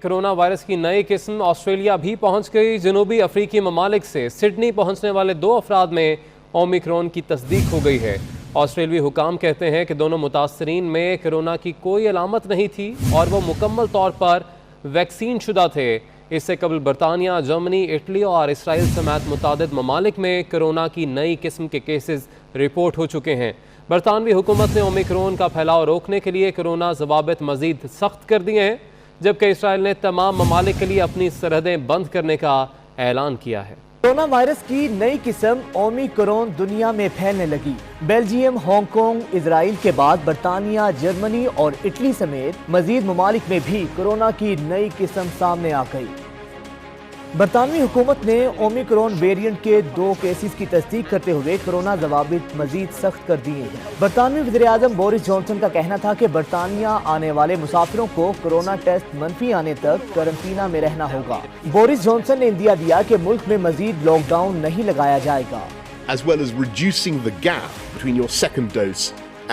Corona virus की नई किस्म ऑस्ट्रेलिया भी पहुंच गई। जनूबी अफ्रीकी ममालिक से सिडनी पहुंचने वाले 2 अफराद में ओमिक्रॉन की तस्दीक हो गई है। ऑस्ट्रेलियाई हुकाम कहते हैं कि दोनों मुतासरीन में कोरोना की कोई अलामत नहीं थी और वो मुकम्मल तौर पर वैक्सीन शुदा थे। इससे कबल बरतानिया, जर्मनी, इटली और इसराइल समेत मुतादिद ममालिक में कोरोना की नई किस्म के केसेस रिपोर्ट हो चुके हैं। बरतानवी हुकूमत ने ओमिक्रॉन का फैलाव रोकने के लिए कोरोना ज़वाबित मज़ीद सख्त कर दिए हैं, जबकि इसराइल ने तमाम ममालिक के लिए अपनी सरहदें बंद करने का ऐलान किया है। कोरोना वायरस की नई किस्म ओमिक्रॉन दुनिया में फैलने लगी। बेल्जियम, हांगकांग, इसराइल के बाद बरतानिया, जर्मनी और इटली समेत मजीद ममालिक में भी कोरोना की नई किस्म सामने आ गई। बरतानवी हुकूमत ने ओमिक्रॉन वेरिएंट के 2 केसेस की तस्दीक करते हुए कोरोना ज़वाबित मजीद सख्त कर दिए हैं। बरतानवी वज़ीर-ए-आज़म बोरिस जॉनसन का कहना था कि बरतानिया आने वाले मुसाफिरों को कोरोना टेस्ट मनफी आने तक करंटीना में रहना होगा। बोरिस जॉनसन ने इंदिया दिया कि मुल्क में मजीद लॉकडाउन नहीं लगाया जाएगा। As well as reducing the gap between your second dose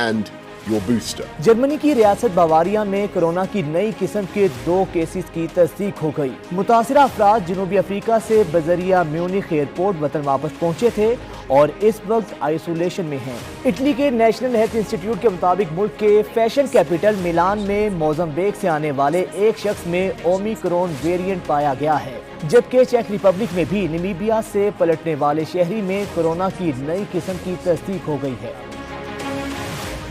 and your booster. Germany की रियासत बावारिया में कोरोना की नई किस्म के 2 केसेस की तस्दीक हो गई। मुतासिरा अफराद जनूबी अफ्रीका से बजरिया म्यूनिख एयरपोर्ट वतन वापस पहुंचे थे और इस वक्त आइसोलेशन में हैं। इटली के नेशनल हेल्थ इंस्टीट्यूट के मुताबिक मुल्क के फैशन कैपिटल मिलान में मोज़म्बिक से आने वाले एक शख्स में ओमिक्रॉन वेरिएंट पाया गया है, जबकि चेक रिपब्लिक में भी नामीबिया से पलटने वाले शहरी में कोरोना की नई किस्म की तस्दीक हो गई है।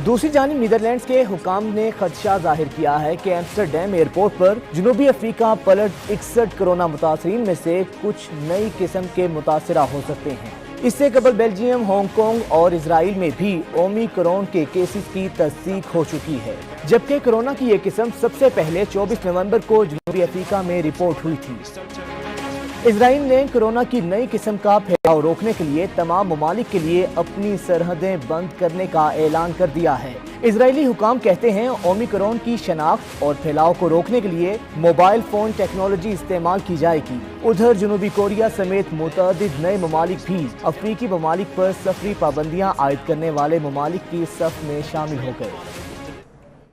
दूसरी जानिब नीदरलैंड्स के हुकाम ने खदशा जाहिर किया है कि एम्स्टरडैम एयरपोर्ट पर जनूबी अफ्रीका पलट 61 कोरोना मुतासरीन में से कुछ नई किस्म के मुतासरा हो सकते हैं। इससे कबल बेल्जियम, हांगकांग और इसराइल में भी ओमिक्रॉन के केसेस की तस्दीक हो चुकी है, जबकि कोरोना की ये किस्म सबसे पहले 24 नवंबर को जनूबी अफ्रीका में रिपोर्ट हुई थी। इसराइल ने कोरोना की नई किस्म का फैलाव रोकने के लिए तमाम ममालिक के लिए अपनी सरहदें बंद करने का ऐलान कर दिया है। इजरायली हुकाम कहते हैं ओमिक्रॉन की शनाख्त और फैलाव को रोकने के लिए मोबाइल फोन टेक्नोलॉजी इस्तेमाल की जाएगी। उधर जनूबी कोरिया समेत मुतअद्दिद नए ममालिक भी अफ्रीकी ममालिक पर सफरी पाबंदियां आयद करने वाले ममालिक की सफ में शामिल हो गए।